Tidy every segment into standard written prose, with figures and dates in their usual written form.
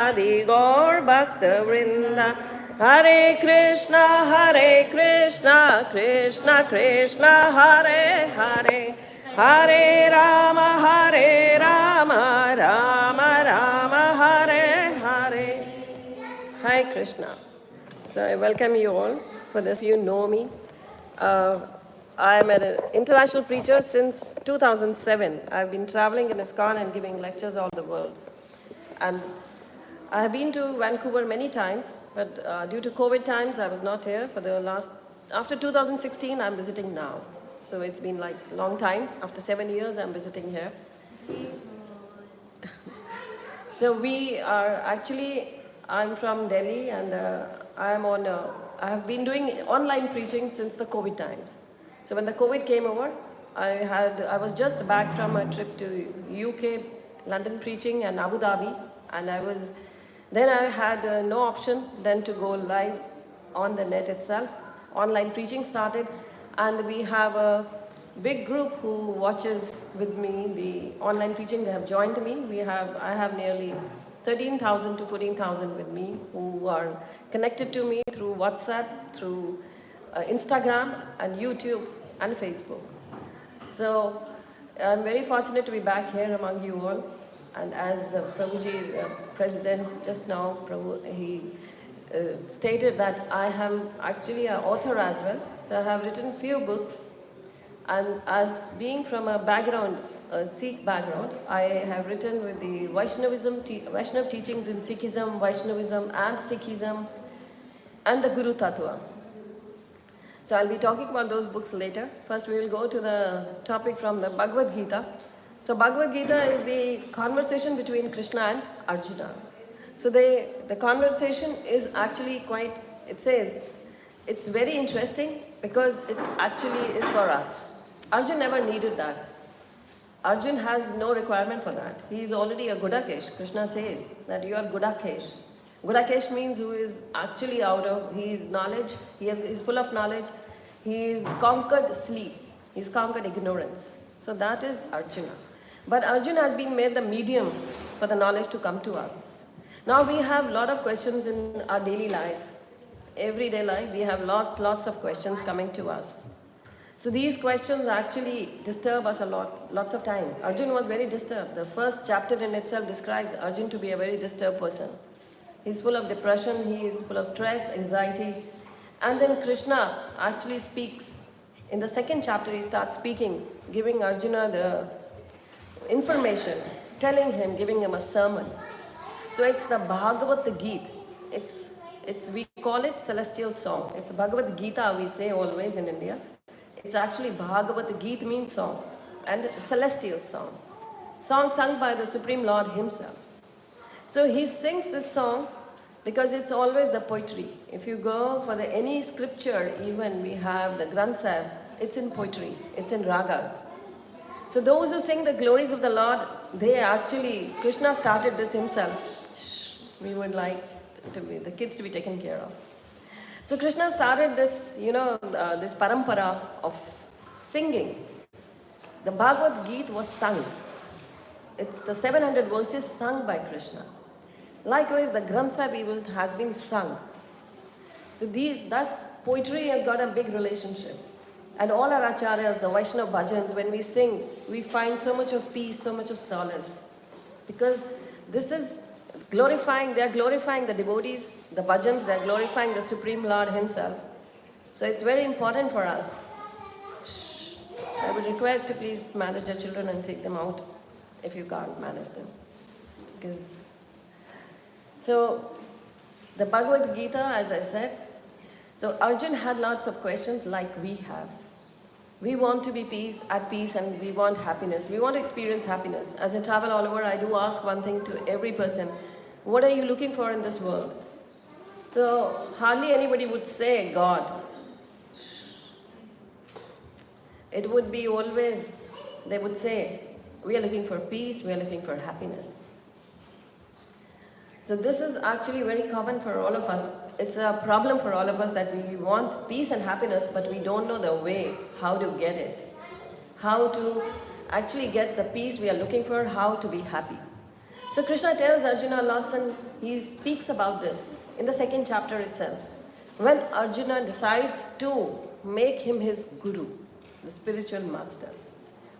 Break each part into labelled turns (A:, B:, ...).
A: Adi Gaur Bhakta Vrinda. Hare Krishna, Krishna Krishna, Hare Hare, Hare Rama, Rama Rama, Hare Hare. Hi Krishna. So I welcome you all. For this, you know me. I'm an international preacher since 2007. I've been traveling in ISKCON and giving lectures all the world. And I have been to Vancouver many times, but due to COVID times, I was not here for the last, after 2016, I'm visiting now. So it's been like a long time. After 7 years, I'm visiting here. So we are actually, I'm from Delhi and I have been doing online preaching since the COVID times. So when the COVID came over, I was just back from a trip to UK, London preaching and Abu Dhabi, and then I had no option then to go live on the net itself. Online preaching started, and we have a big group who watches with me the online preaching. They have joined me. I have nearly 13,000 to 14,000 with me who are connected to me through WhatsApp, through Instagram and YouTube and Facebook. So I'm very fortunate to be back here among you all. And as Prabhuji, President, just now, he stated that I am actually an author as well. So I have written few books. And as being from a background, a Sikh background, I have written with the Vaishnav teachings in Sikhism, Vaishnavism and Sikhism, and the Guru Tattva. So I'll be talking about those books later. First we will go to the topic from the Bhagavad Gita. So Bhagavad Gita is the conversation between Krishna and Arjuna. So the conversation is actually it says, it's very interesting because it actually is for us. Arjun never needed that. Arjun has no requirement for that. He is already a Gudakesh. Krishna says that you are Gudakesh. Gudakesh means who is actually he is knowledge, he is full of knowledge, he is conquered sleep, he is conquered ignorance. So that is Arjuna. But Arjuna has been made the medium for the knowledge to come to us. Now we have a lot of questions in our daily life. Everyday life, we have lots of questions coming to us. So these questions actually disturb us a lot, lots of time. Arjuna was very disturbed. The first chapter in itself describes Arjuna to be a very disturbed person. He's full of depression, he is full of stress, anxiety. And then Krishna actually speaks. In the second chapter, he starts speaking, giving Arjuna the information, telling him, giving him a sermon. So it's the Bhagavad Gita. We call it celestial song. It's Bhagavad Gita, we say always in India. It's actually Bhagavad Gita means song and celestial song. Song sung by the Supreme Lord himself. So he sings this song because it's always the poetry. If you go for any scripture, even we have the Granth Sahib, it's in poetry, it's in ragas. So those who sing the glories of the Lord, Krishna started this himself. We would like the kids to be taken care of. So Krishna started this, this parampara of singing. The Bhagavad Gita was sung. It's the 700 verses sung by Krishna. Likewise, the Granth Sahib has been sung. So poetry has got a big relationship. And all our acharyas, the Vaishnava bhajans, when we sing, we find so much of peace, so much of solace. Because this is they are glorifying the devotees, the bhajans, they are glorifying the Supreme Lord himself. So it's very important for us. I would request to please manage your children and take them out if you can't manage them. So the Bhagavad Gita, as I said, so Arjun had lots of questions like we have. We want to be at peace and we want happiness. We want to experience happiness. As I travel all over, I do ask one thing to every person. What are you looking for in this world? So hardly anybody would say God. It would be always, they would say, we are looking for peace, we are looking for happiness. So this is actually very common for all of us. It's a problem for all of us that we want peace and happiness, but we don't know the way, how to get it. How to actually get the peace we are looking for, how to be happy. So Krishna tells Arjuna lots, and he speaks about this in the second chapter itself. When Arjuna decides to make him his guru, the spiritual master,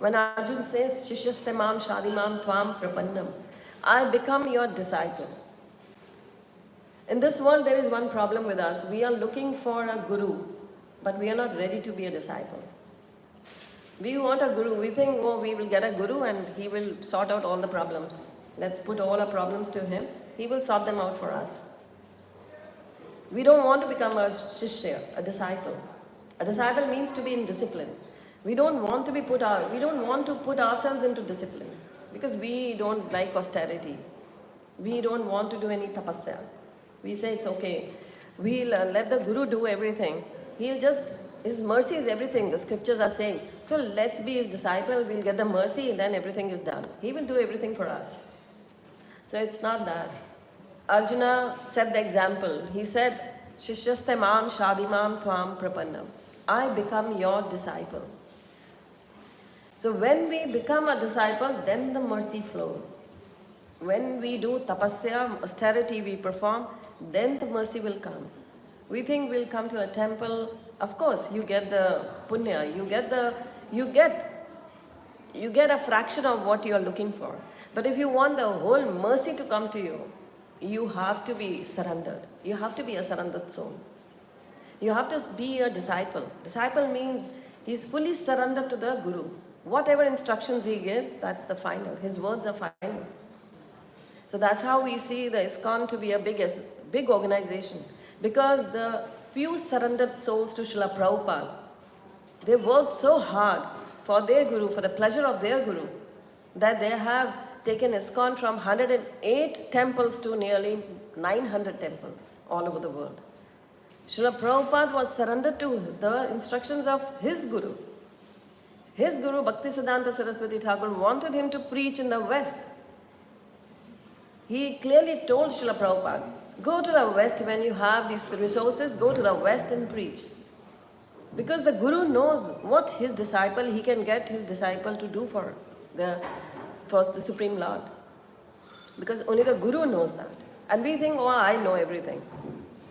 A: when Arjuna says, Shishyastemam Shadimam Tvam Prapannam, I become your disciple. In this world, there is one problem with us. We are looking for a guru, but we are not ready to be a disciple. We want a guru. We think, oh, we will get a guru and he will sort out all the problems. Let's put all our problems to him. He will sort them out for us. We don't want to become a shishya, a disciple. A disciple means to be in discipline. We don't want to put ourselves into discipline because we don't like austerity. We don't want to do any tapasya. We say it's okay. We'll let the guru do everything. His mercy is everything, the scriptures are saying. So let's be his disciple, we'll get the mercy, and then everything is done. He will do everything for us. So it's not that. Arjuna set the example. He said, Shishyastemam Shadimam Tvam Prapannam. I become your disciple. So when we become a disciple, then the mercy flows. When we do tapasya, austerity we perform, then the mercy will come. We think we'll come to a temple. Of course, you get the punya, you get a fraction of what you are looking for. But if you want the whole mercy to come to you, you have to be surrendered. You have to be a surrendered soul. You have to be a disciple. Disciple means he's fully surrendered to the guru. Whatever instructions he gives, that's the final. His words are final. So that's how we see the ISKCON to be a big organization. Because the few surrendered souls to Srila Prabhupada, they worked so hard for their guru, for the pleasure of their guru, that they have taken ISKCON from 108 temples to nearly 900 temples all over the world. Srila Prabhupada was surrendered to the instructions of his guru. His guru, Bhaktisiddhanta Saraswati Thakur, wanted him to preach in the West. He clearly told Srila Prabhupada, go to the West when you have these resources, go to the West and preach. Because the Guru knows what his disciple, he can get his disciple to do for the Supreme Lord. Because only the Guru knows that. And we think, oh, I know everything.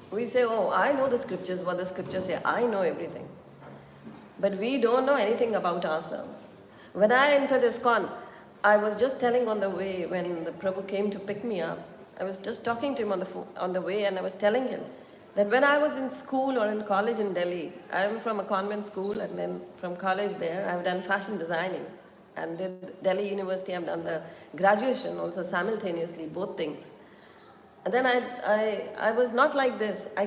A: We say, oh, I know the scriptures, what the scriptures say, I know everything. But we don't know anything about ourselves. When I entered ISKCON, I was just telling on the way when the Prabhu came to pick me up, I was just talking to him on the way, and I was telling him that when I was in school or in college in Delhi, I'm from a convent school, and then from college there, I've done fashion designing. And at Delhi University, I've done the graduation also simultaneously, both things. And then I was not like this. I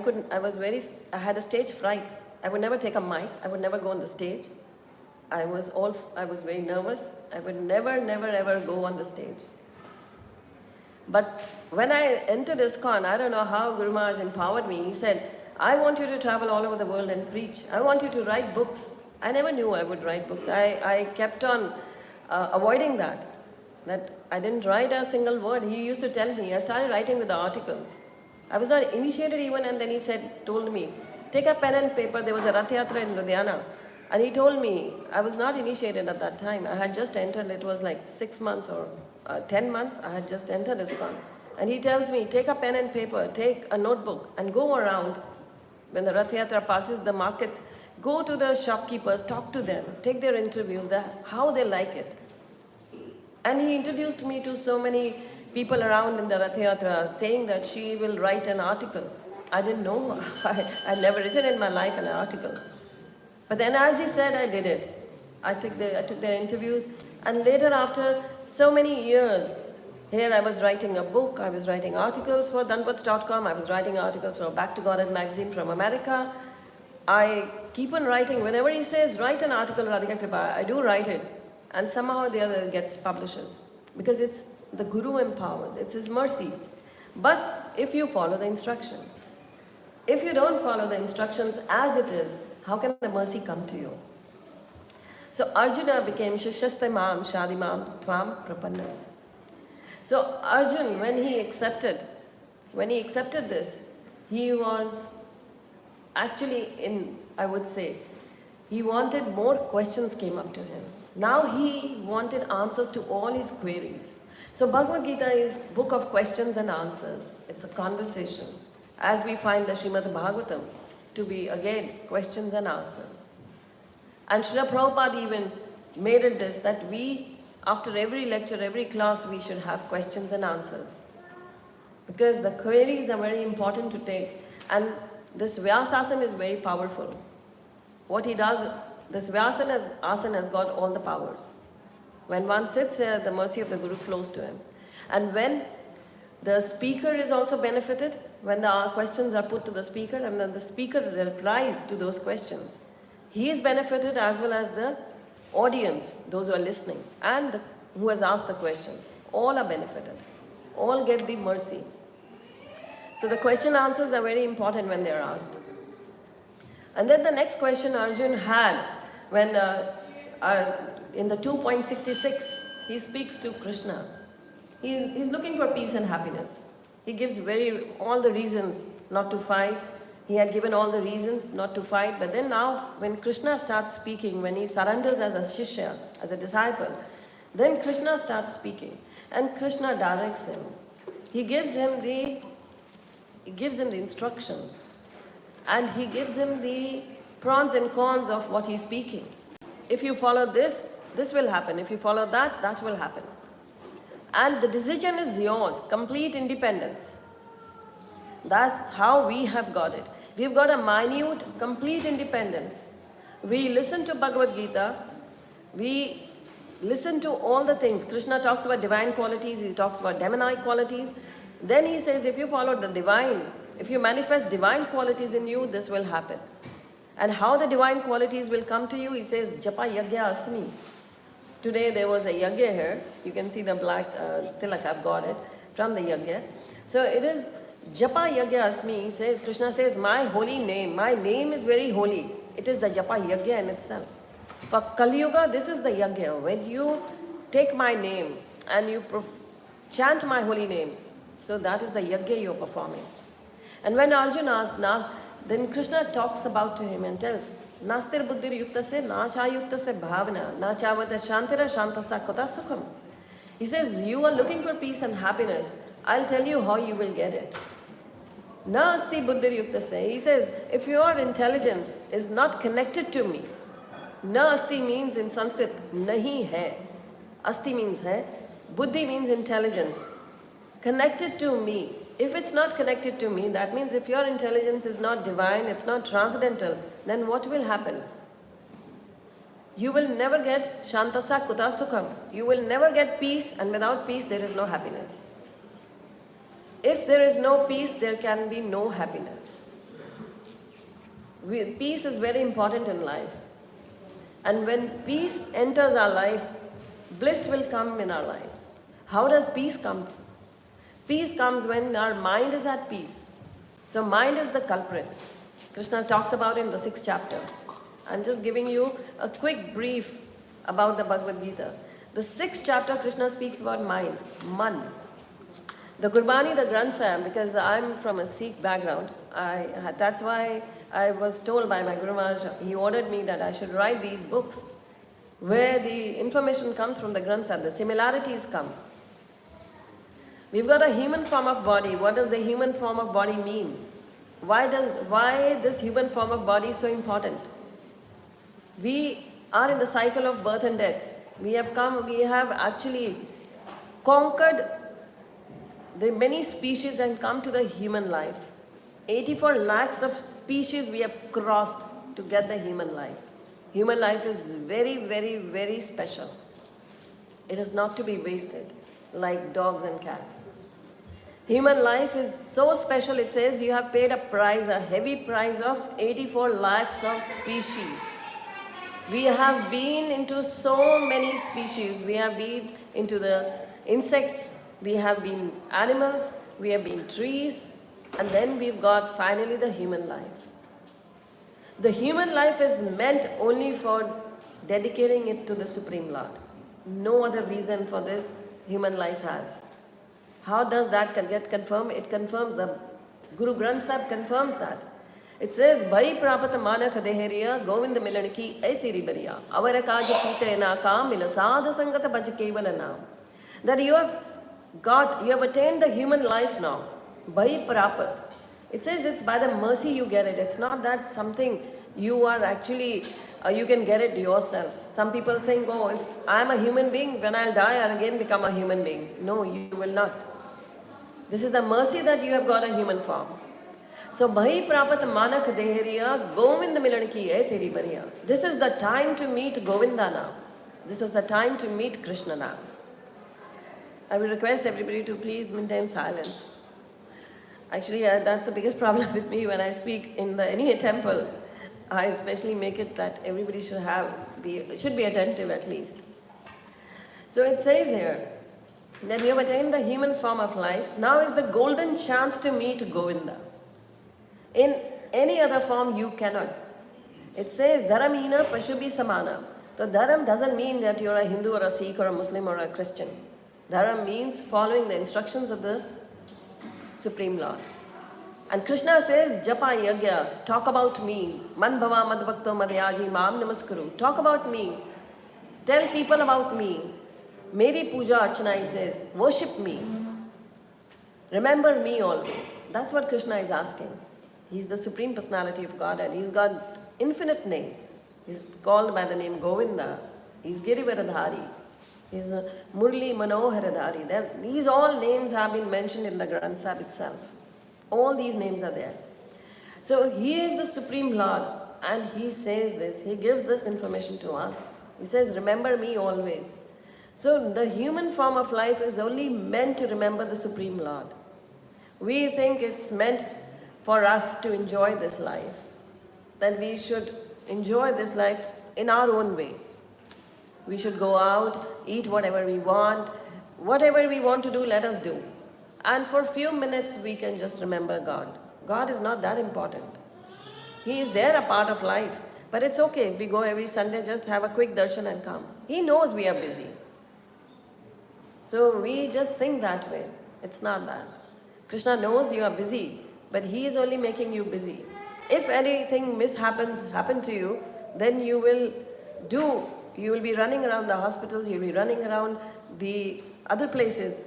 A: had a stage fright. I would never take a mic. I would never go on the stage. I was very nervous. I would never ever go on the stage. But when I entered ISKCON, I don't know how Guru Maharaj empowered me. He said, I want you to travel all over the world and preach. I want you to write books. I never knew I would write books. I kept on avoiding that I didn't write a single word. He used to tell me, I started writing with the articles. I was not initiated even, and then he told me, take a pen and paper. There was a Rath Yatra in Ludhiana. And he told me, I was not initiated at that time. I had just entered, it was like 6 months or 10 months, I had just entered ISKCON. And he tells me, take a pen and paper, take a notebook, and go around. When the Rath Yatra passes the markets, go to the shopkeepers, talk to them, take their interviews, how they like it. And he introduced me to so many people around in the Rath Yatra, saying that she will write an article. I didn't know. I'd never written in my life an article. But then as he said, I did it. I took their interviews, and later after so many years, here I was writing a book, I was writing articles for Dhanvats.com, I was writing articles for Back to Godhead magazine from America. I keep on writing. Whenever he says, write an article, Radhika Krpa, I do write it. And somehow the other gets publishes. Because it's the Guru empowers, it's his mercy. But if you follow the instructions, if you don't follow the instructions as it is, how can the mercy come to you? So Arjuna became Shishyastemam Shadimam Tvam Prapannam. So Arjuna, when he accepted this, he was actually I would say, he wanted more questions came up to him. Now he wanted answers to all his queries. So Bhagavad Gita is book of questions and answers. It's a conversation. As we find the Srimad Bhagavatam to be again questions and answers. And Srila Prabhupada even made it this that we, after every lecture, every class, we should have questions and answers. Because the queries are very important to take. And this Vyasasana is very powerful. What he does, this Vyasana asana has got all the powers. When one sits here, the mercy of the Guru flows to him. And when the speaker is also benefited, when the questions are put to the speaker and then the speaker replies to those questions, he is benefited as well as the audience, those who are listening, and who has asked the question. All are benefited. All get the mercy. So the question answers are very important when they are asked. And then the next question Arjun had when in the 2.66, he speaks to Krishna. He's looking for peace and happiness. He gives all the reasons not to fight. He had given all the reasons not to fight. But then now, when Krishna starts speaking, when he surrenders as a shishya, as a disciple, then Krishna starts speaking. And Krishna directs him. He gives him the instructions. And he gives him the pros and cons of what he's speaking. If you follow this, this will happen. If you follow that, that will happen. And the decision is yours, complete independence. That's how we have got it. We've got a minute, complete independence. We listen to Bhagavad Gita. We listen to all the things. Krishna talks about divine qualities. He talks about demonic qualities. Then he says, if you follow the divine, if you manifest divine qualities in you, this will happen. And how the divine qualities will come to you, he says, Japa Yagya Asmi. Today there was a yagya here. You can see the black tilak, I've got it, from the yagya. So it is Japa Yagya Asmi. He says, Krishna says, my holy name, my name is very holy. It is the Japa Yagya in itself. For Kali Yuga, this is the yagya. When you take my name and you chant my holy name, so that is the yagya you're performing. And when Arjuna asked, then Krishna talks about to him and tells, Nastir buddhir yukta se, nacha yukta se bhavana, nachavata shantira shantasa kota sukham. He says, you are looking for peace and happiness. I'll tell you how you will get it. Nasti buddhir yukta se. He says, if your intelligence is not connected to me, Nasti means in Sanskrit, nahi hai. Asti means hai. Buddhi means intelligence. Connected to me. If it's not connected to me, that means if your intelligence is not divine, it's not transcendental, then what will happen? You will never get shantasa kuta sukham. You will never get peace, and without peace there is no happiness. If there is no peace, there can be no happiness. Peace is very important in life. And when peace enters our life, bliss will come in our lives. How does peace come? Peace comes when our mind is at peace. So mind is the culprit. Krishna talks about it in the 6th chapter. I'm just giving you a quick brief about the Bhagavad Gita. The 6th chapter, Krishna speaks about mind, man. The Gurbani, the Granth Sahib, because I'm from a Sikh background, that's why I was told by my Guru Maharaj, he ordered me that I should write these books where the information comes from the Granth Sahib, the similarities come. We've got a human form of body. What does the human form of body means? Why this human form of body is so important? We are in the cycle of birth and death. We have actually conquered the many species and come to the human life. 84 lakhs of species we have crossed to get the human life. Human life is very, very, very special. It is not to be wasted like dogs and cats. Human life is so special, it says you have paid a price, a heavy price of 84 lakhs of species. We have been into so many species. We have been into the insects, we have been animals, we have been trees, and then we've got finally the human life. The human life is meant only for dedicating it to the Supreme Lord. No other reason for this human life has. How does that get confirmed? It confirms, the Guru Granth Sahib confirms that. It says, Bhai prapata manakha deheriya govinda milaniki ay teri bariya avara kaja sita na ka mila sadha sangata baj kevala naam. That you have God, you have attained the human life now. Bhai Prapat. It says it's by the mercy you get it. It's not that something you are actually, you can get it yourself. Some people think, oh, if I'm a human being, when I'll die, I'll again become a human being. No, you will not. This is the mercy that you have got a human form. So, Bhai Prapat Manak Deheriya, Govind Milanki hai teri bariya. This is the time to meet Govinda now. This is the time to meet Krishna now. I will request everybody to please maintain silence. Actually, that's the biggest problem with me when I speak in any temple. I especially make it that everybody should be attentive at least. So it says here that you have attained the human form of life. Now is the golden chance to meet Govinda. In any other form, you cannot. It says, Dharamina Pashubi Samana. So, Dharam doesn't mean that you're a Hindu or a Sikh or a Muslim or a Christian. Dharam means following the instructions of the Supreme Lord. And Krishna says, Japa Yagya, talk about me. Man Bhava Madbhakto Madhyaji Mam Namaskuru. Talk about me. Tell people about me. Meri Puja Archana, he says, worship me. Remember me always. That's what Krishna is asking. He's the Supreme Personality of God and he's got infinite names. He's called by the name Govinda. He's Girivaradhari. He's Murli Manoharadhari. These all names have been mentioned in the Granth Sahib itself. All these names are there. So he is the Supreme Lord and he says this. He gives this information to us. He says, remember me always. So the human form of life is only meant to remember the Supreme Lord. We think it's meant for us to enjoy this life. Then we should enjoy this life in our own way. We should go out, eat whatever we want. Whatever we want to do, let us do. And for a few minutes, we can just remember God. God is not that important. He is there, a part of life. But it's okay if we go every Sunday, just have a quick darshan and come. He knows we are busy. So we just think that way. It's not that. Krishna knows you are busy, but he is only making you busy. If anything happen to you, then you will be running around the hospitals, you will be running around the other places,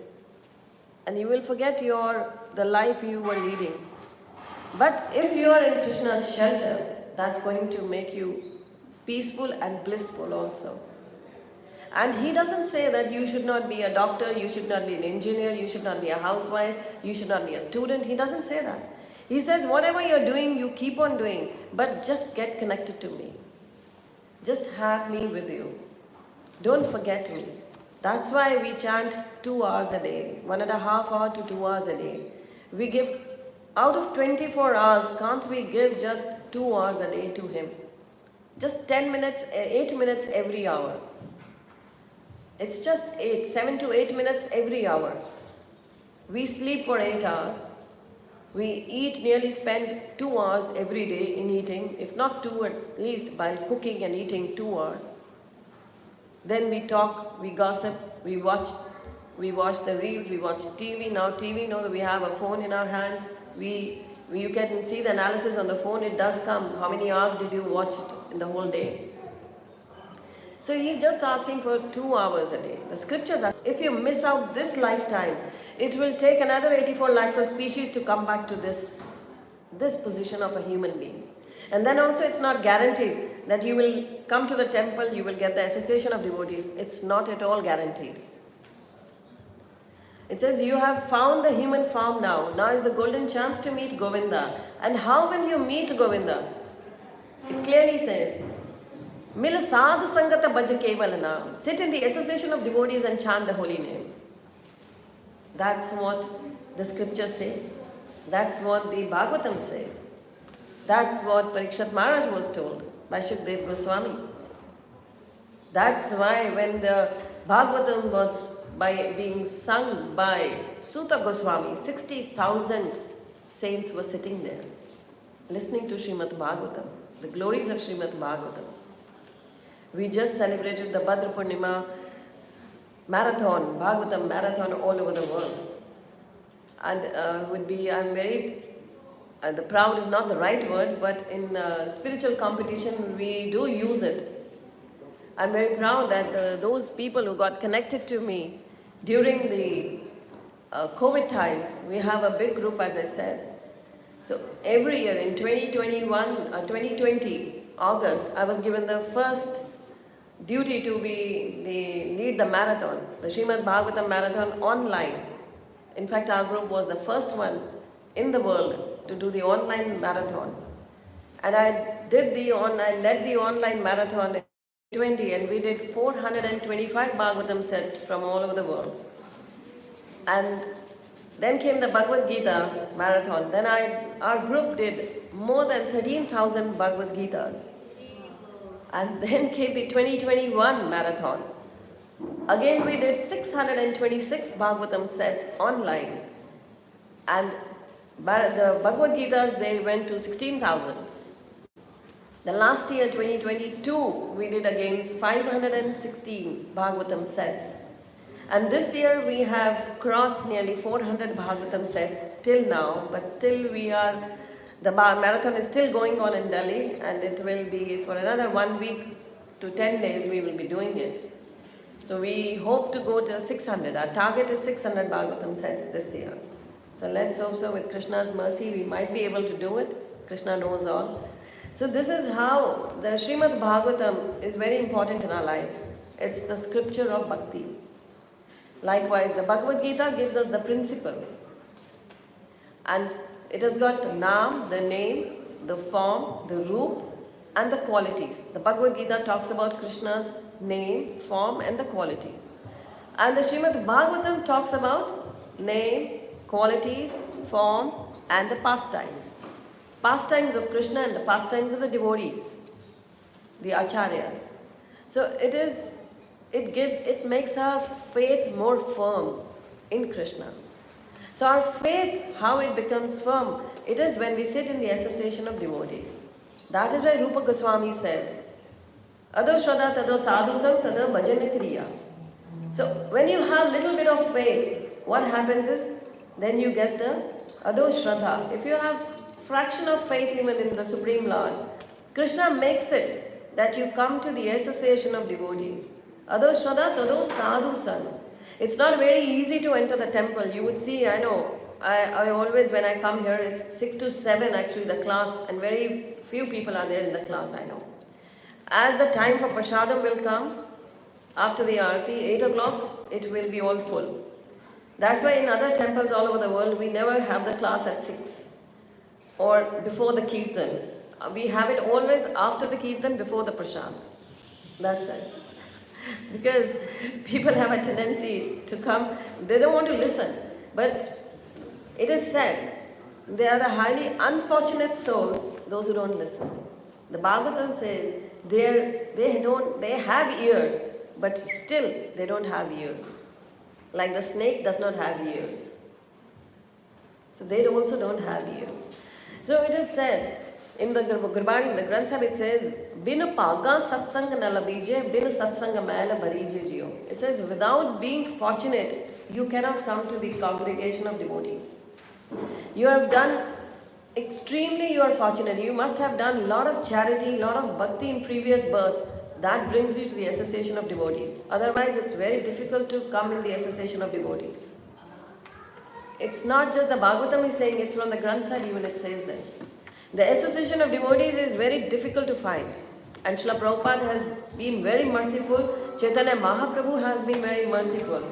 A: and you will forget the life you were leading. But if you are in Krishna's shelter, that's going to make you peaceful and blissful also. And he doesn't say that you should not be a doctor, you should not be an engineer, you should not be a housewife, you should not be a student. He doesn't say that. He says, whatever you're doing, you keep on doing, but just get connected to me. Just have me with you. Don't forget me. That's why we chant 2 hours a day, 1.5 hours to 2 hours a day. We give, out of 24 hours, can't we give just 2 hours a day to him? Just 10 minutes, 8 minutes every hour. It's just 7 to 8 minutes every hour. We sleep for 8 hours. We spend 2 hours every day in eating, if not 2 at least by cooking and eating 2 hours. Then we talk, we gossip, we watch the reels, we watch TV. Now TV, we have a phone in our hands. You can see the analysis on the phone, it does come. How many hours did you watch it in the whole day? So he's just asking for 2 hours a day. The scriptures are, if you miss out this lifetime, it will take another 84 lakhs of species to come back to this position of a human being. And then also it's not guaranteed that you will come to the temple, you will get the association of devotees. It's not at all guaranteed. It says you have found the human form now. Now is the golden chance to meet Govinda. And how will you meet Govinda? It clearly says, Mil sadh sangata bhaj keval naam. Sit in the association of devotees and chant the holy name. That's what the scriptures say. That's what the Bhagavatam says. That's what Parikshat Maharaj was told by Shukdev Goswami. That's why when the Bhagavatam was being sung by Suta Goswami, 60,000 saints were sitting there, listening to Srimad Bhagavatam, the glories of Srimad Bhagavatam. We just celebrated the Bhadra Purnima marathon, Bhagavatam marathon all over the world. And the proud is not the right word, but in spiritual competition we do use it. I'm very proud that those people who got connected to me during the COVID times, we have a big group, as I said. So every year in 2020, August, I was given the first duty to lead the marathon, the Srimad Bhagavatam marathon online. In fact, our group was the first one in the world to do the online marathon. And I led the online marathon in 2020, and we did 425 Bhagavatam sets from all over the world. And then came the Bhagavad Gita marathon. Then our group did more than 13,000 Bhagavad Gitas. And then came the 2021 marathon. Again, we did 626 Bhagavatam sets online. And the Bhagavad Gitas, they went to 16,000. The last year, 2022, we did again 516 Bhagavatam sets. And this year we have crossed nearly 400 Bhagavatam sets till now, but still the marathon is still going on in Delhi, and it will be for another 1 week to 10 days we will be doing it. So we hope to go till 600. Our target is 600 Bhagavatam sets this year. So let's hope so, with Krishna's mercy we might be able to do it. Krishna knows all. So this is how the Srimad Bhagavatam is very important in our life. It's the scripture of bhakti. Likewise, the Bhagavad Gita gives us the principle. And it has got Naam, the name, the form, the roop, and the qualities. The Bhagavad Gita talks about Krishna's name, form, and the qualities. And the Srimad Bhagavatam talks about name, qualities, form, and the pastimes. Pastimes of Krishna and the pastimes of the devotees, the acharyas. So it makes our faith more firm in Krishna. So our faith, how it becomes firm, it is when we sit in the association of devotees. That is why Rupa Goswami said, Ado Shraddha Tado Sadhusam Tada Bhajana Kriya. So when you have little bit of faith, what happens is, then you get the Ado Shraddha. If you have fraction of faith even in the Supreme Lord, Krishna makes it that you come to the association of devotees. Ado Shraddha Tado Sadhusam. It's not very easy to enter the temple. You would see, I know, I always, when I come here, it's 6 to 7 actually the class, and very few people are there in the class, I know. As the time for prasadam will come, after the arati, 8 o'clock, it will be all full. That's why in other temples all over the world, we never have the class at 6 or before the kirtan. We have it always after the kirtan, before the prasad. That's it. Because people have a tendency to come, they don't want to listen. But it is said, they are the highly unfortunate souls, those who don't listen. The Bhagavatam says, they have ears, but still they don't have ears. Like the snake does not have ears. So they also don't have ears. So it is said, in the Gurbani, in the Granth Sahib, it says, Binu paga satsang na labije, binu satsanga maila barije jiyo. It says, without being fortunate, you cannot come to the congregation of devotees. You have done extremely, you are fortunate. You must have done a lot of charity, a lot of bhakti in previous births. That brings you to the association of devotees. Otherwise, it's very difficult to come in the association of devotees. It's not just the Bhagavatam is saying, it's from the Granth Sahib even it says this. The association of devotees is very difficult to find. And Srila Prabhupada has been very merciful. Chaitanya Mahaprabhu has been very merciful.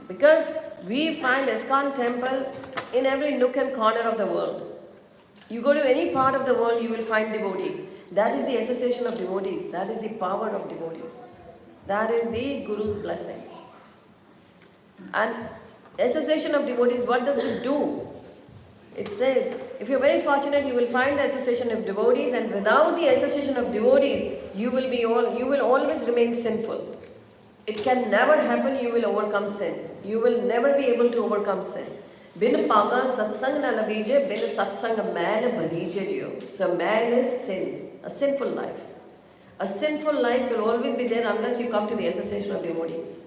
A: Because we find ISKCON temple in every nook and corner of the world. You go to any part of the world, you will find devotees. That is the association of devotees. That is the power of devotees. That is the Guru's blessings. And association of devotees, what does it do? It says, if you're very fortunate, you will find the association of devotees, and without the association of devotees, you will always remain sinful. It can never happen you will overcome sin. You will never be able to overcome sin. Bin paga satsang na labije, bin satsang man bharije jiyo. So man is sins, a sinful life. A sinful life will always be there unless you come to the association of devotees.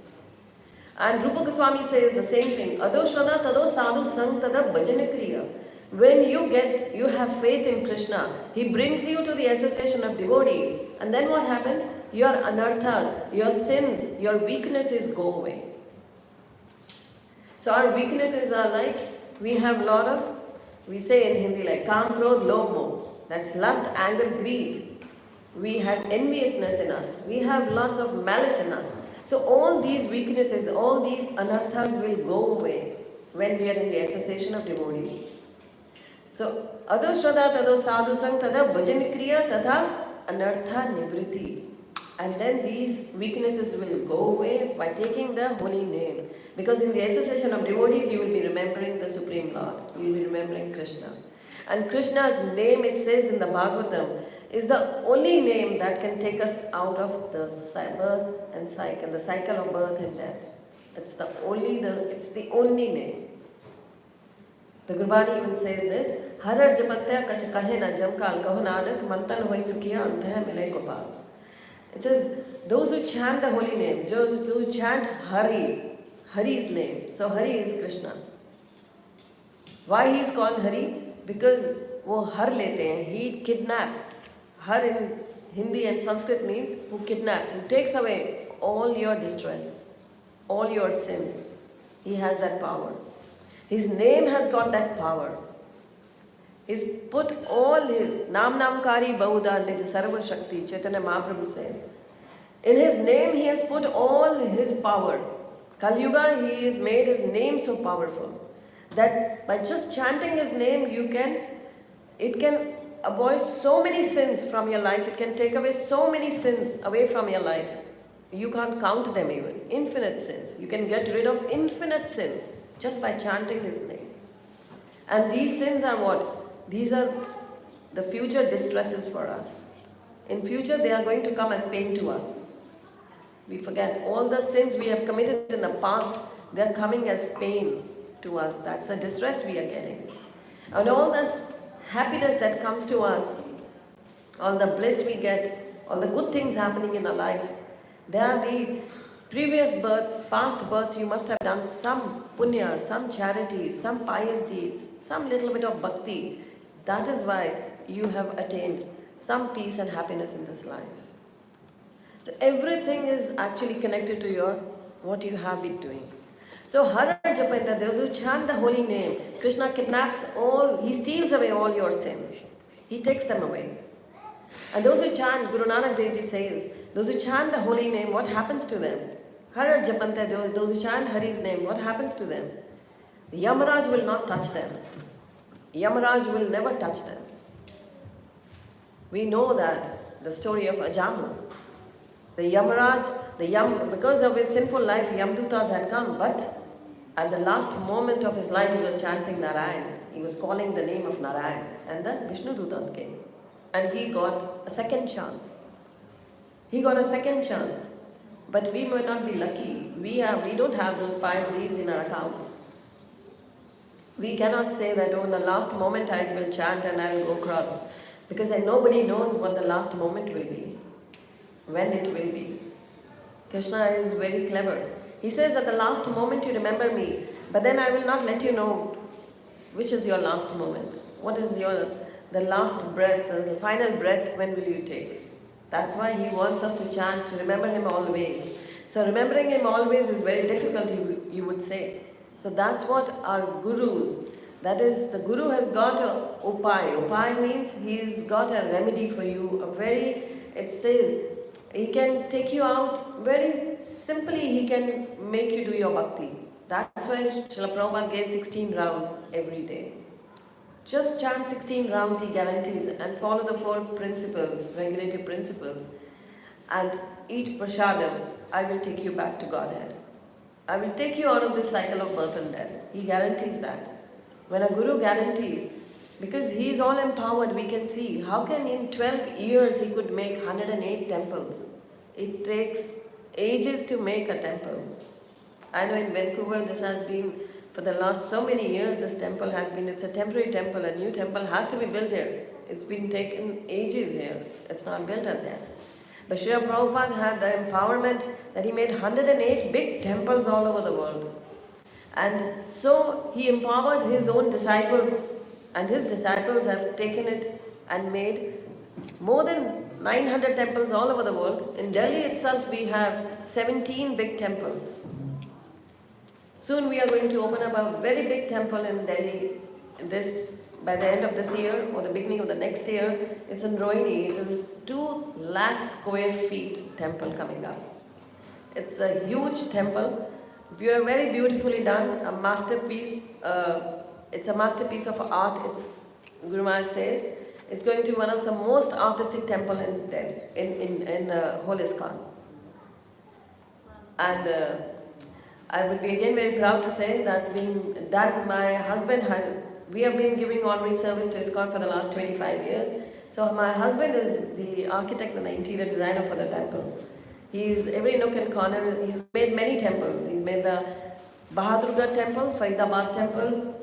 A: And Rupa Goswami says the same thing. Ado Shraddha Tado Sadhu Sang Tada Bhajana Kriya. When you have faith in Krishna, He brings you to the association of devotees. And then what happens? Your anarthas, your sins, your weaknesses go away. So our weaknesses are like, we have a lot of, we say in Hindi like, Kam, Krodh, Lobh, Moh. That's lust, anger, greed. We have enviousness in us. We have lots of malice in us. So all these weaknesses, all these anarthas will go away when we are in the association of devotees. So, ado shraddha tado sadhu sang tada bhajan kriya tada anartha nivriti. And then these weaknesses will go away by taking the holy name. Because in the association of devotees, you will be remembering the Supreme Lord. You will be remembering Krishna. And Krishna's name, it says in the Bhagavatam, is the only name that can take us out of the birth and cycle, the cycle of birth and death. It's the only name. The Gurbani even says this, Harar japatya kach kahe na jamkal kaho nanak mantan hoi sukhiya antah milay gopal. It says, those who chant the holy name, those who chant Hari, Hari's name. So Hari is Krishna. Why he is called Hari? Because wo har lete hain, he kidnaps. Har in Hindi and Sanskrit means who kidnaps, who takes away all your distress, all your sins. He has that power. His name has got that power. He's put all his Nam Namkari Bauda Nij Sarva Shakti, Chaitanya Mahaprabhu says. In his name he has put all his power. Kali Yuga, he has made his name so powerful that by just chanting his name, it can abolish so many sins from your life. It can take away so many sins away from your life. You can't count them even. Infinite sins. You can get rid of infinite sins just by chanting his name. And these sins are what? These are the future distresses for us. In future, they are going to come as pain to us. We forget all the sins we have committed in the past, they are coming as pain to us. That's the distress we are getting. And all this happiness that comes to us, all the bliss we get, all the good things happening in our life, they are the previous births, past births. You must have done some punya, some charities, some pious deeds, some little bit of bhakti. That is why you have attained some peace and happiness in this life. So everything is actually connected to what you have been doing. So Harar Japenda, those who chant the holy name, Krishna kidnaps he steals away all your sins. He takes them away. And those who chant, Guru Nanak Dev Ji says, those who chant the holy name, what happens to them? Harar Japanta, those who chant Hari's name, what happens to them? Yamaraj will not touch them. Yamaraj will never touch them. We know that, the story of Ajamu. The Yamaraj, because of his sinful life, Yamdutas had come, but at the last moment of his life, he was chanting Narayan. He was calling the name of Narayan, and the Vishnu Dutas came. And he got a second chance. He got a second chance. But we might not be lucky. We don't have those pious deeds in our accounts. We cannot say that, oh, in the last moment I will chant and I will go cross. Because nobody knows what the last moment will be. When it will be. Krishna is very clever. He says at the last moment you remember me, but then I will not let you know which is your last moment. What is the last breath, the final breath, when will you take? That's why he wants us to chant, to remember him always. So remembering him always is very difficult, you would say. So that's what our gurus, that is, the guru has got a upai. Upai means he's got a remedy for you, it says, he can take you out very simply, he can make you do your bhakti. That's why Srila Prabhupada gave 16 rounds every day. Just chant 16 rounds, he guarantees, and follow the 4 principles, regulative principles. And eat prasadam, I will take you back to Godhead. I will take you out of this cycle of birth and death. He guarantees that. When a guru guarantees, because he is all empowered, we can see how can in 12 years he could make 108 temples. It takes ages to make a temple. I know in Vancouver this has been, for the last so many years, this temple has been, it's a temporary temple, a new temple has to be built here. It's been taken ages here, it's not built as yet. But Srila Prabhupada had the empowerment that he made 108 big temples all over the world. And so he empowered his own disciples, and his disciples have taken it and made more than 900 temples all over the world. In Delhi itself we have 17 big temples. Soon we are going to open up a very big temple in Delhi. By the end of this year or the beginning of the next year. It's in Rohini. It is 2 lakh square feet temple coming up. It's a huge temple. Very beautifully done. A masterpiece. It's a masterpiece of art. Guru Maharaj says it's going to be one of the most artistic temple in whole ISKCON. And I would be again very proud to say that's been done. My husband we have been giving honorary service to ISKCON for the last 25 years. So my husband is the architect and the interior designer for the temple. He's every nook and corner. He's made many temples. He's made the Bahadurgarh temple, Faridabad temple,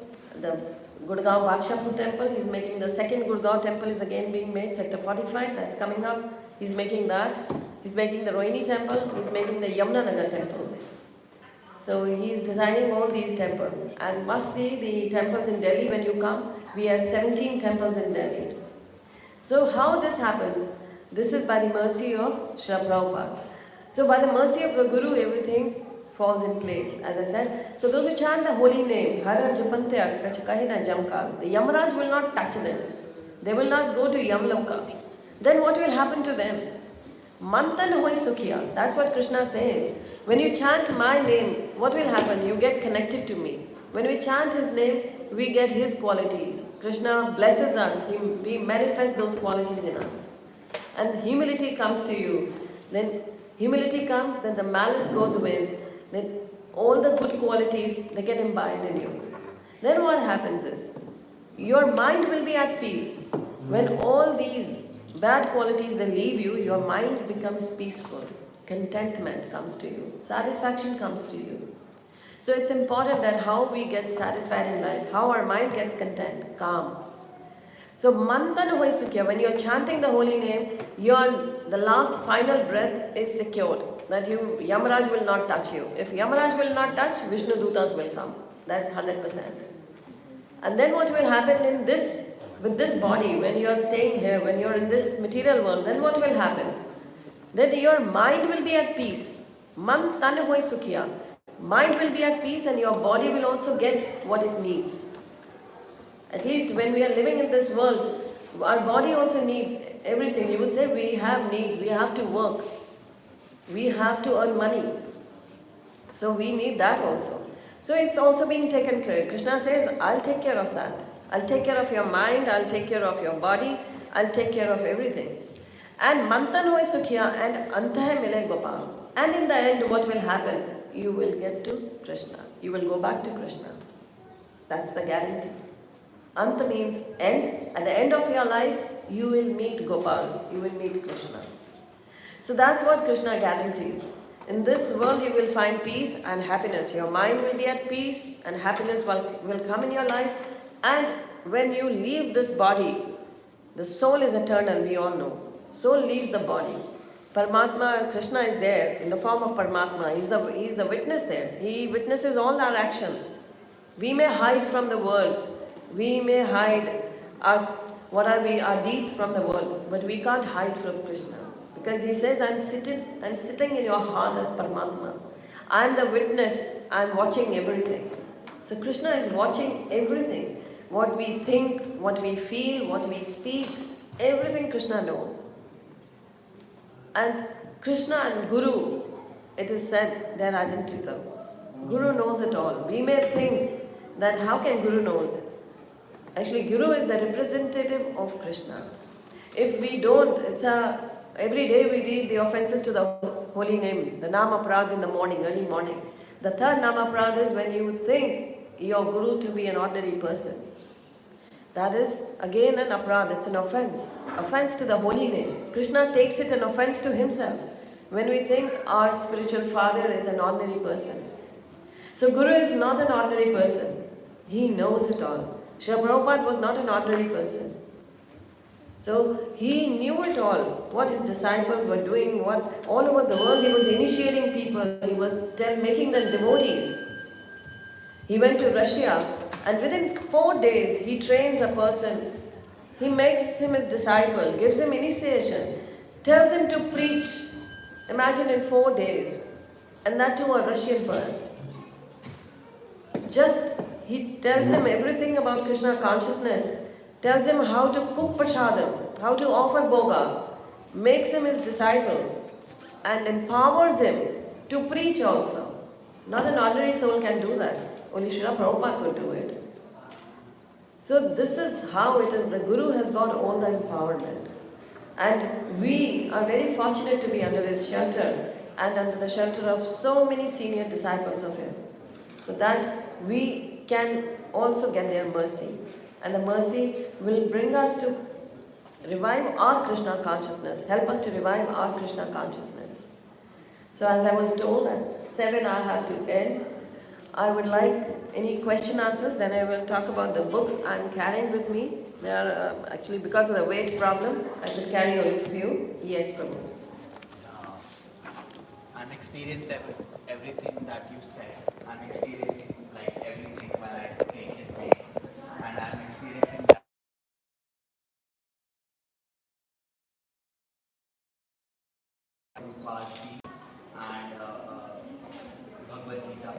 A: the Gurgaon Badshahpur temple. He's making the second Gurgaon temple is again being made, Sector 45, that's coming up. He's making that. He's making the Rohini temple. He's making the Yamunanagar temple. So he's designing all these temples. And must see the temples in Delhi when you come. We have 17 temples in Delhi. So how this happens? This is by the mercy of Srila Prabhupada. So by the mercy of the Guru, everything falls in place, as I said. So those who chant the holy name, Hara Japantya Kachakahina Jamkal, the Yamaraj will not touch them. They will not go to Yamloka. Then what will happen to them? Mantan hoi sukhiya. That's what Krishna says. When you chant my name, what will happen? You get connected to me. When we chant his name, we get his qualities. Krishna blesses us. He manifests those qualities in us. And humility comes to you. Then humility comes, then the malice goes away. Then all the good qualities, they get imbibed in you. Then what happens is, your mind will be at peace. When all these bad qualities, they leave you, your mind becomes peaceful. Contentment comes to you. Satisfaction comes to you. So it's important that how we get satisfied in life, how our mind gets content, calm. So Mantan Hoi Sukhya, when you're chanting the holy name, the last final breath is secured. That Yamaraj will not touch you. If Yamaraj will not touch, Vishnu Dutas will come. That's 100%. And then what will happen with this body, when you are staying here, when you're in this material world, then what will happen? Then your mind will be at peace. Mantan Hoi Sukhya. Mind will be at peace and your body will also get what it needs. At least when we are living in this world, our body also needs everything. You would say we have needs, we have to work. We have to earn money. So we need that also. So it's also being taken care of. Krishna says, I'll take care of that. I'll take care of your mind, I'll take care of your body, I'll take care of everything. And Mantan Hoi Sukhya and Antahe Mile Gopal. And in the end, what will happen? You will get to Krishna. You will go back to Krishna. That's the guarantee. Anta means end. At the end of your life, you will meet Gopal. You will meet Krishna. So that's what Krishna guarantees. In this world, you will find peace and happiness. Your mind will be at peace and happiness will come in your life. And when you leave this body, the soul is eternal, we all know. Soul leaves the body. Paramatma, Krishna is there in the form of Paramatma. He's the witness there. He witnesses all our actions. We may hide from the world. We may hide our deeds from the world. But we can't hide from Krishna. Because he says, I'm sitting in your heart as Paramatma. I'm the witness. I'm watching everything. So Krishna is watching everything. What we think, what we feel, what we speak, everything Krishna knows. And Krishna and Guru, it is said, they are identical. Guru knows it all. We may think that how can Guru knows? Actually, Guru is the representative of Krishna. If we don't, every day we read the offenses to the holy name, the Nama Prad in the morning, early morning. The third Nama Prad is when you think your Guru to be an ordinary person. That is again an aparad, it's an offense. Offense to the holy name. Krishna takes it an offense to himself when we think our spiritual father is an ordinary person. So Guru is not an ordinary person. He knows it all. Srila Prabhupada was not an ordinary person. So he knew it all, what his disciples were doing, what all over the world he was initiating people, he was making them devotees. He went to Russia and within 4 days he trains a person. He makes him his disciple, gives him initiation, tells him to preach. Imagine in 4 days, and that to a Russian birth. he tells him everything about Krishna consciousness, tells him how to cook prasadam, how to offer bhoga, makes him his disciple, and empowers him to preach also. Not an ordinary soul can do that. Only Srila Prabhupada could do it. So this is how it is. The Guru has got all the empowerment. And we are very fortunate to be under his shelter and under the shelter of so many senior disciples of him. So that we can also get their mercy. And the mercy will bring us to revive our Krishna consciousness, help us to revive our Krishna consciousness. So as I was told, at 7 I have to end. I would like any question answers, then I will talk about the books I'm carrying with me. They are actually, because of the weight problem, I could carry only few. Yes, Prabhu.
B: I'm experiencing everything that you said. I'm experiencing like everything when I take his name. And I'm experiencing that. Vajji and Bhagavad Gita.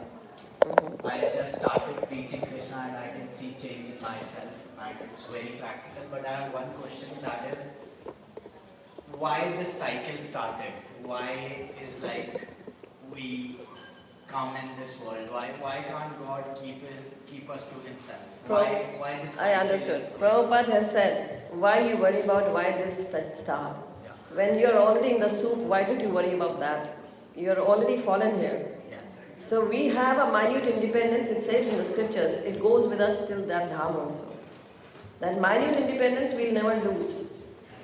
B: I just started preaching Krishna and I can see change in myself and it's very practical. But I have one question, that is, why this cycle started? Why is like we come in this world? Why can't God keep us to himself? Why this cycle?
A: I understood. Prabhupada has said, why you worry about why this start? Yeah. When you're already in the soup, why don't you worry about that? You're already fallen here. So we have a minute independence, it says in the scriptures, it goes with us till that dham also. That minute independence we'll never lose.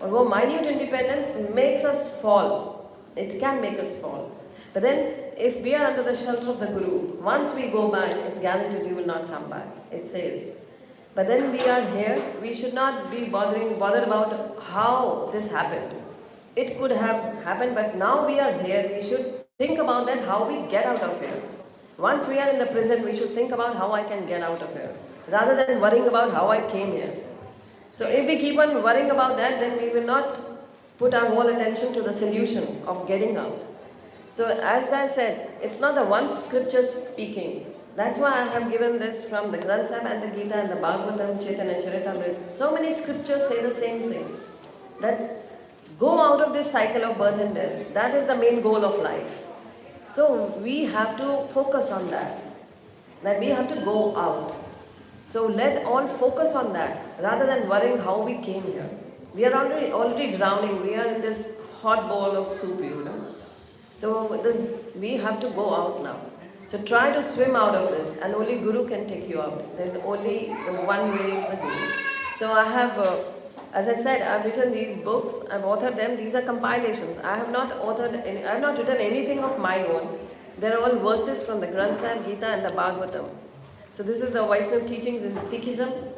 A: Although minute independence makes us fall, it can make us fall. But then if we are under the shelter of the Guru, once we go back, it's guaranteed we will not come back, it says. But then we are here, we should not be bothered about how this happened. It could have happened, but now we are here, we should think about that, how we get out of here. Once we are in the prison, we should think about how I can get out of here, rather than worrying about how I came here. So if we keep on worrying about that, then we will not put our whole attention to the solution of getting out. So as I said, it's not the one scripture speaking. That's why I have given this from the Granth Sahib and the Gita and the Bhagavatam, Chaitanya Charitamrita. So many scriptures say the same thing. That go out of this cycle of birth and death. That is the main goal of life. So we have to focus on that. That we have to go out. So let all focus on that rather than worrying how we came here. We are already drowning. We are in this hot bowl of soup, you know. So we have to go out now. So try to swim out of this, and only Guru can take you out. There's only one way is the Guru. So I have, as I said, I've written these books. I've authored them. These are compilations. I have not written anything of my own. They're all verses from the Granth Sahib, Gita, and the Bhagavatam. So this is the Vaishnava teachings in Sikhism.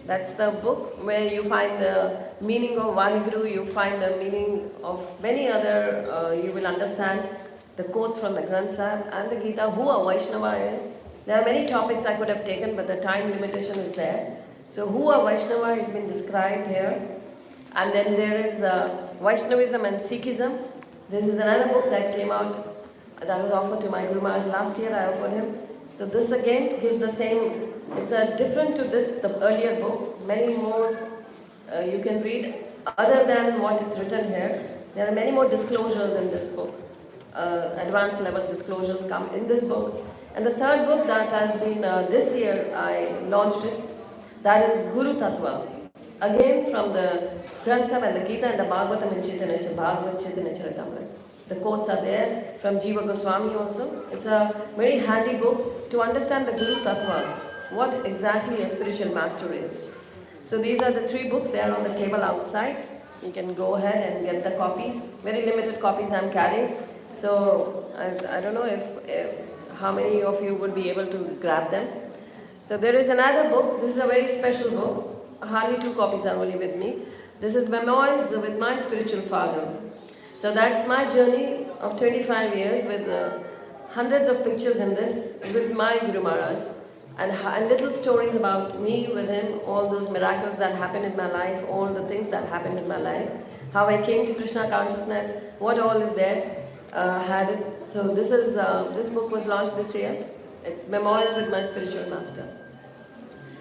A: That's the book where you find the meaning of Vaheguru, you find the meaning of many other, you will understand the quotes from the Granth Sahib and the Gita, who a Vaishnava is. There are many topics I could have taken, but the time limitation is there. So who a Vaishnava has been described here. And then there is Vaishnavism and Sikhism. This is another book that came out, that was offered to my Guru Maharaj last year, I offered him. So this again gives the same, it's different to this, the earlier book. Many more you can read other than what is written here. There are many more disclosures in this book. Advanced level disclosures come in this book. And the third book that has been, this year I launched it, that is Guru Tattva. Again from the Granth Sahib and the Gita and the Bhagavatam and Chaitanya Charitamrita. The quotes are there from Jiva Goswami also. It's a very handy book to understand the Guru Tattva, what exactly a spiritual master is. So these are the three books, they are on the table outside. You can go ahead and get the copies. Very limited copies I'm carrying. So I don't know if how many of you would be able to grab them. So there is another book, this is a very special book. Hardly 2 copies are only with me. This is Memoirs with my spiritual father. So that's my journey of 25 years with hundreds of pictures in this with my Guru Maharaj and little stories about me with him, all those miracles that happened in my life, all the things that happened in my life, how I came to Krishna consciousness, what all is there, had it. So this book was launched this year. It's Memoirs with My Spiritual Master.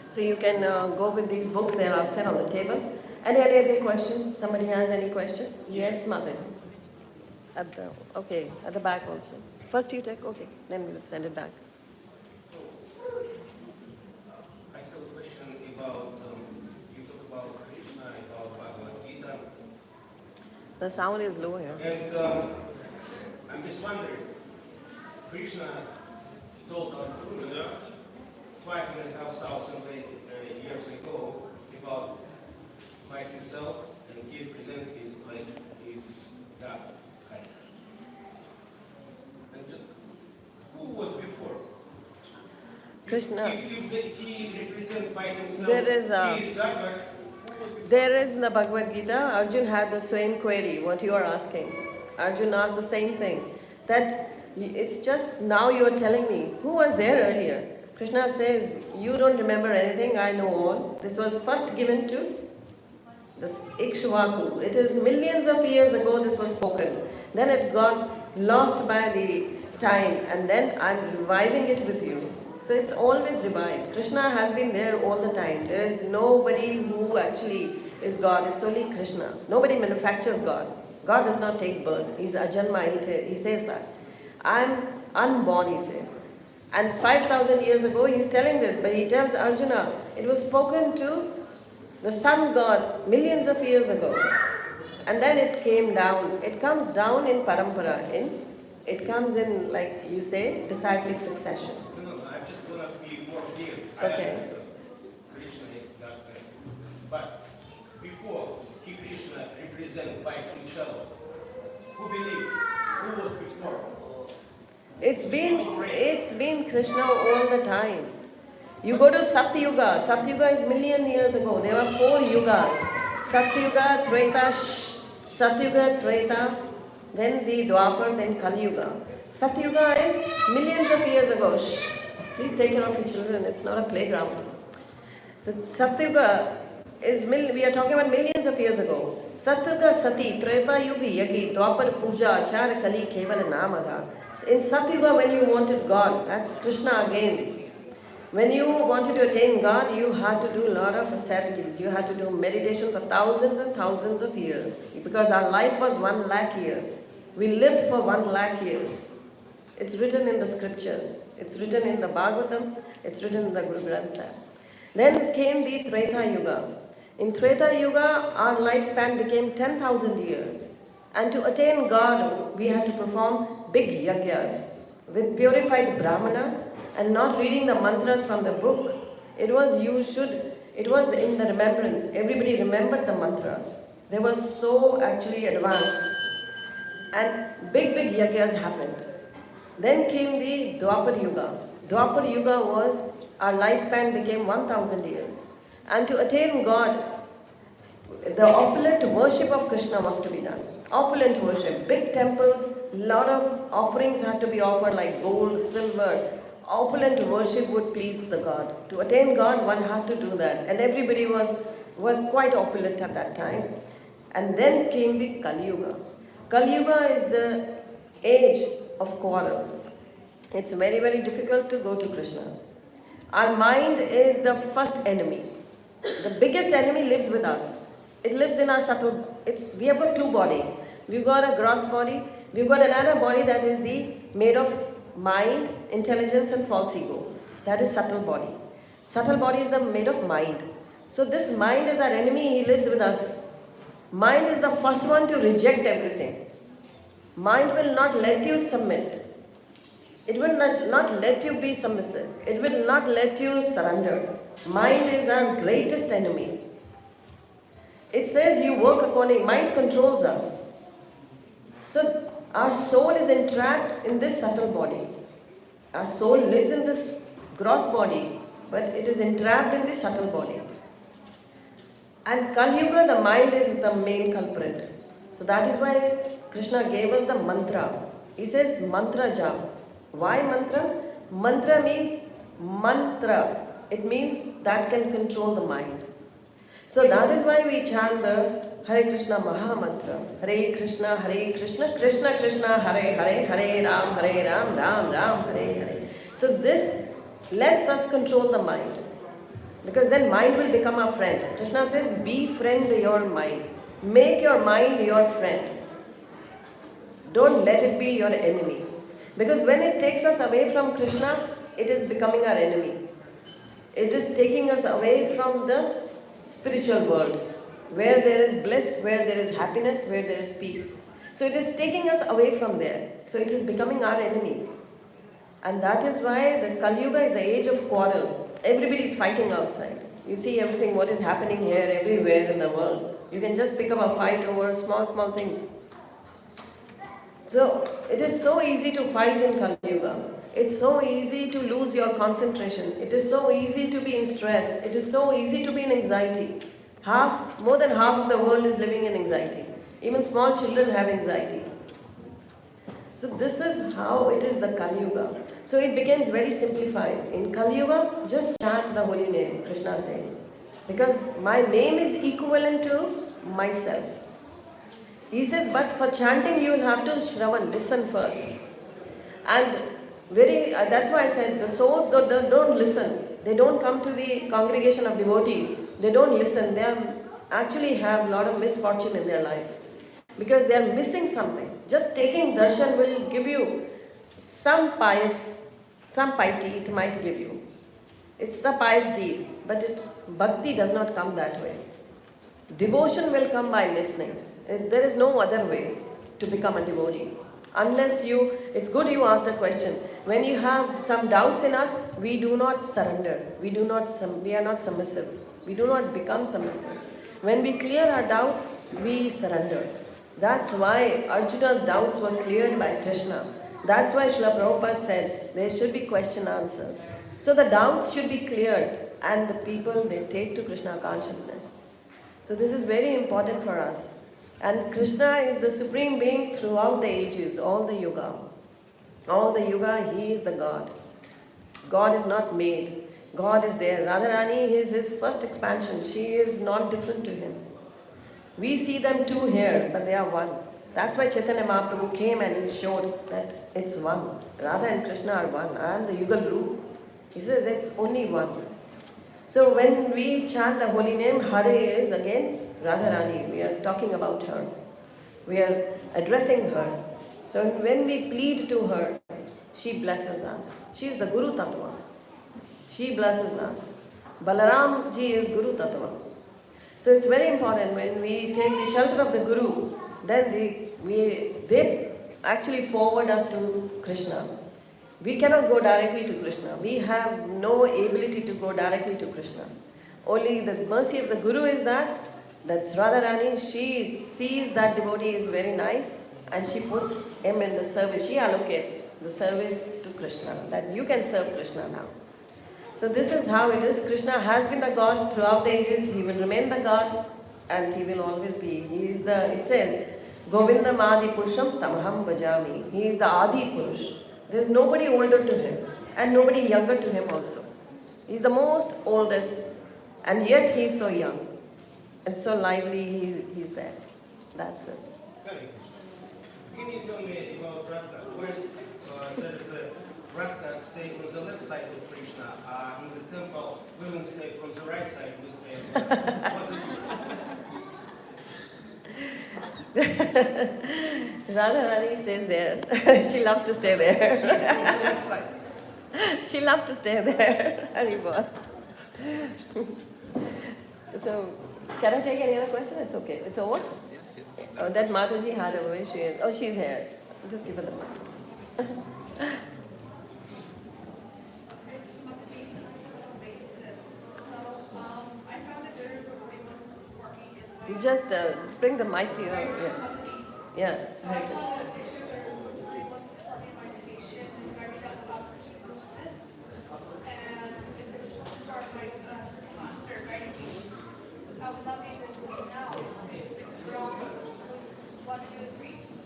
A: So you can go with these books, they're outside on the table. Any other question? Somebody has any question? Yes, Mataji. At the back also. First you take, okay, then we'll send it back.
C: I have a question about, you talk about Krishna, about Bhagavad Gita.
A: The sound is low here.
C: And I'm just wondering, Krishna told Arjuna 5,500 years ago about fight himself, and he presented his God. And just, who was before?
A: Krishna.
C: If he represents by himself,
A: There is
C: he is God, but
A: There is in the Bhagavad Gita, Arjun had the same query, what you are asking. Arjun asked the same thing. That it's just now you are telling me, who was there earlier? Krishna says, you don't remember anything, I know all. This was first given to the Ikshvaku. It is millions of years ago this was spoken. Then it got lost by the time, and then I'm reviving it with you. So it's always revived. Krishna has been there all the time. There is nobody who actually is God. It's only Krishna. Nobody manufactures God. God does not take birth. He's ajanma. He says that. I'm unborn, he says. And 5,000 years ago he's telling this, but he tells Arjuna, it was spoken to the sun god millions of years ago. And then it came down. It comes down in parampara. It comes in, like you say, disciplic succession.
C: no, I'm just going to be more clear.
A: Okay.
C: I understand. Krishna is God. But before Krishna represents by himself, who believed? Who was before?
A: It's been Krishna all the time. You go to Satyuga. Satyuga is million years ago. There were 4 yugas. Satyuga, Treta, Satyuga, Treta, then the Dwapar, then Kali Yuga. Satyuga is millions of years ago. Shh. Please take care of your children. It's not a playground. So Satyuga is, we are talking about millions of years ago. Satyuga, Sati, Treta Yuga, Yagi, Dwapar, Puja, Achara, Kali, Kevala, Namada. In Satyuga, when you wanted God, that's Krishna again. When you wanted to attain God, you had to do a lot of austerities. You had to do meditation for thousands and thousands of years. Because our life was 1 lakh years. We lived for 1 lakh years. It's written in the scriptures. It's written in the Bhagavatam. It's written in the Guru Granth Sahib. Then came the Treta Yuga. In Treta Yuga, our lifespan became 10,000 years. And to attain God, we had to perform big yagyas with purified brahmanas and not reading the mantras from the book. It was in the remembrance. Everybody remembered the mantras. They were so actually advanced. And big yagyas happened. Then came the Dwapar Yuga. Dwapar Yuga was, our lifespan became 1,000 years. And to attain God, the opulent worship of Krishna was to be done. Opulent worship, big temples, lot of offerings had to be offered like gold, silver. Opulent worship would please the God. To attain God, one had to do that. And everybody was quite opulent at that time. And then came the Kali Yuga. Kali Yuga is the age of quarrel. It's very, very difficult to go to Krishna. Our mind is the first enemy. The biggest enemy lives with us. It lives in our subtle. We have got 2 bodies. We've got a gross body. We've got another body that is made of mind, intelligence, and false ego. That is subtle body. Subtle body is made of mind. So this mind is our enemy. He lives with us. Mind is the first one to reject everything. Mind will not let you submit. It will not let you be submissive. It will not let you surrender. Mind is our greatest enemy. It says you work according, mind controls us. So our soul is entrapped in this subtle body. Our soul lives in this gross body, but it is entrapped in this subtle body. And Kali Yuga, the mind is the main culprit. So that is why Krishna gave us the mantra. He says mantra jap. Why mantra? Mantra means mantra. It means that can control the mind. So that is why we chant the Hare Krishna Maha Mantra. Hare Krishna, Krishna Krishna, Hare Hare, Hare Ram, Ram Ram, Hare Hare. So this lets us control the mind. Because then mind will become our friend. Krishna says, befriend your mind. Make your mind your friend. Don't let it be your enemy. Because when it takes us away from Krishna, it is becoming our enemy. It is taking us away from the spiritual world, where there is bliss, where there is happiness, where there is peace. So it is taking us away from there. So it is becoming our enemy. And that is why the Kali Yuga is the age of quarrel. Everybody is fighting outside. You see everything, what is happening here, everywhere in the world. You can just pick up a fight over small things. So it is so easy to fight in Kali Yuga. It's so easy to lose your concentration. It is so easy to be in stress. It is so easy to be in anxiety. More than half of the world is living in anxiety. Even small children have anxiety. So this is how it is the Kali Yuga. So it begins very simplified. In Kali Yuga, just chant the holy name, Krishna says. Because my name is equivalent to myself. He says, but for chanting you will have to shravan, listen first. And that's why I said the souls don't listen. They don't come to the congregation of devotees. They don't listen. They actually have a lot of misfortune in their life. Because they are missing something. Just taking darshan will give you some piety it might give you. It's a pious deed, but bhakti does not come that way. Devotion will come by listening. There is no other way to become a devotee. Unless it's good you asked a question. When you have some doubts in us, we do not surrender. We are not submissive. We do not become submissive. When we clear our doubts, we surrender. That's why Arjuna's doubts were cleared by Krishna. That's why Srila Prabhupada said there should be question answers. So the doubts should be cleared and the people they take to Krishna consciousness. So this is very important for us. And Krishna is the supreme being throughout the ages, all the yuga. All the yuga, he is the God. God is not made. God is there. Radharani is his first expansion. She is not different to him. We see them two here, but they are one. That's why Chaitanya Mahaprabhu came and he showed that it's one. Radha and Krishna are one. I am the Yugal Roop. He says it's only one. So when we chant the holy name, Hare is again Radharani. We are talking about her. We are addressing her. So when we plead to her, she blesses us. She is the Guru Tattva. She blesses us. Balaram ji is Guru Tattva. So it's very important when we take the shelter of the Guru, then they actually forward us to Krishna. We cannot go directly to Krishna. We have no ability to go directly to Krishna. Only the mercy of the Guru is that's Radharani. She sees that devotee is very nice and she puts him in the service. She allocates the service to Krishna, that you can serve Krishna now. So this is how it is. Krishna has been the God throughout the ages. He will remain the God and he will always be. It says, Govindam Adi Purusham Tamaham Bhajami. He is the Adi Purush. There is nobody older to him and nobody younger to him also. He is the most oldest and yet he is so young. And so lively he's there. That's it.
C: Can you tell me about Radha? When there is a Radha stay on the left side with Krishna, in the temple, women stay on the right side, we stay on the left side. What's the difference?
A: Radharani stays there. She loves to stay there.
C: She's on the left side.
A: She loves to stay there. Haribol. So, can I take any other question? It's okay. It's over? Oh, that Mataji had a way. She's here. Just give her the mic. You just bring the mic to your... Yeah.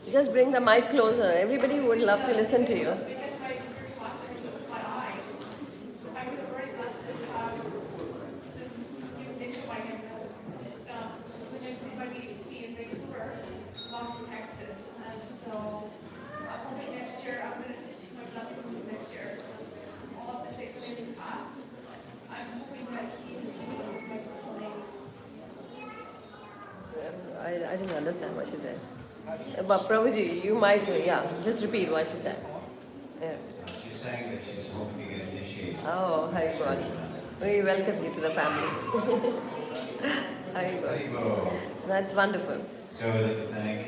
A: Just bring the mic closer. Everybody would love to listen to you. I didn't understand what she said. But Prabhuji, you might, yeah, just repeat what she said. Yeah.
D: She's saying that she's hoping to get initiated.
A: Oh, Hari Bol. We welcome you to the family. Hari Bol.
D: Haribo.
A: That's wonderful.
D: So I'd like to thank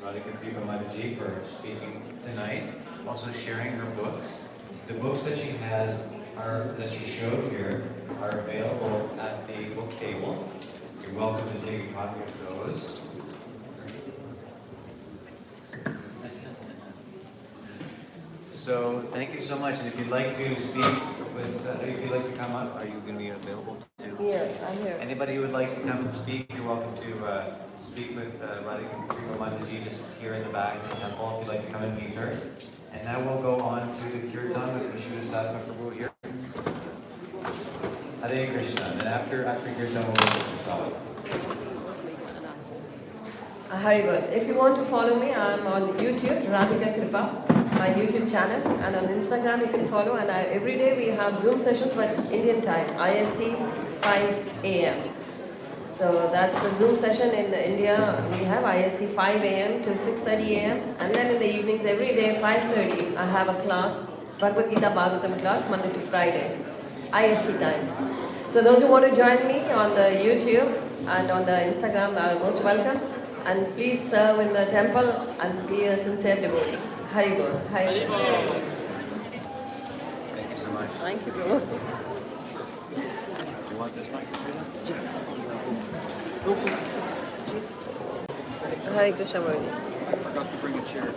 D: Radhika Krpa Mataji for speaking tonight, also sharing her books. The books that she has that she showed here are available at the book table. You're welcome to take a copy of those. So thank you so much. And if you'd like to speak with, if you'd like to come up, are you going to be available to?
A: Yeah, I'm here.
D: Anybody who would like to come and speak, you're welcome to speak with Radhika Krpa Mataji just here in the back of the temple if you'd like to come and meet her. And now we'll go on to the kirtan with Vishnu Sattva Prabhu here. Hare Krishna. And after kirtan we'll go to Prasad.
A: Haribol. If you want to follow me, I'm on YouTube, Radhika Krpa, my YouTube channel, and on Instagram you can follow. And every day we have Zoom sessions, but Indian time, IST 5 a.m. So that's the Zoom session in India. We have IST 5 a.m. to 6:30 a.m. And then in the evenings, every day 5:30, I have a class, Bhagavad Gita Bhagavatam class, Monday to Friday, IST time. So those who want to join me on the YouTube and on the Instagram are most welcome. And please serve in the temple and be a sincere devotee. Hari Bol. Hari Bol.
D: Thank you so much.
A: Thank you, bro.
D: Do you want this mic, Krishna?
A: Yes. Hari Krishna.
E: I forgot to bring a chair.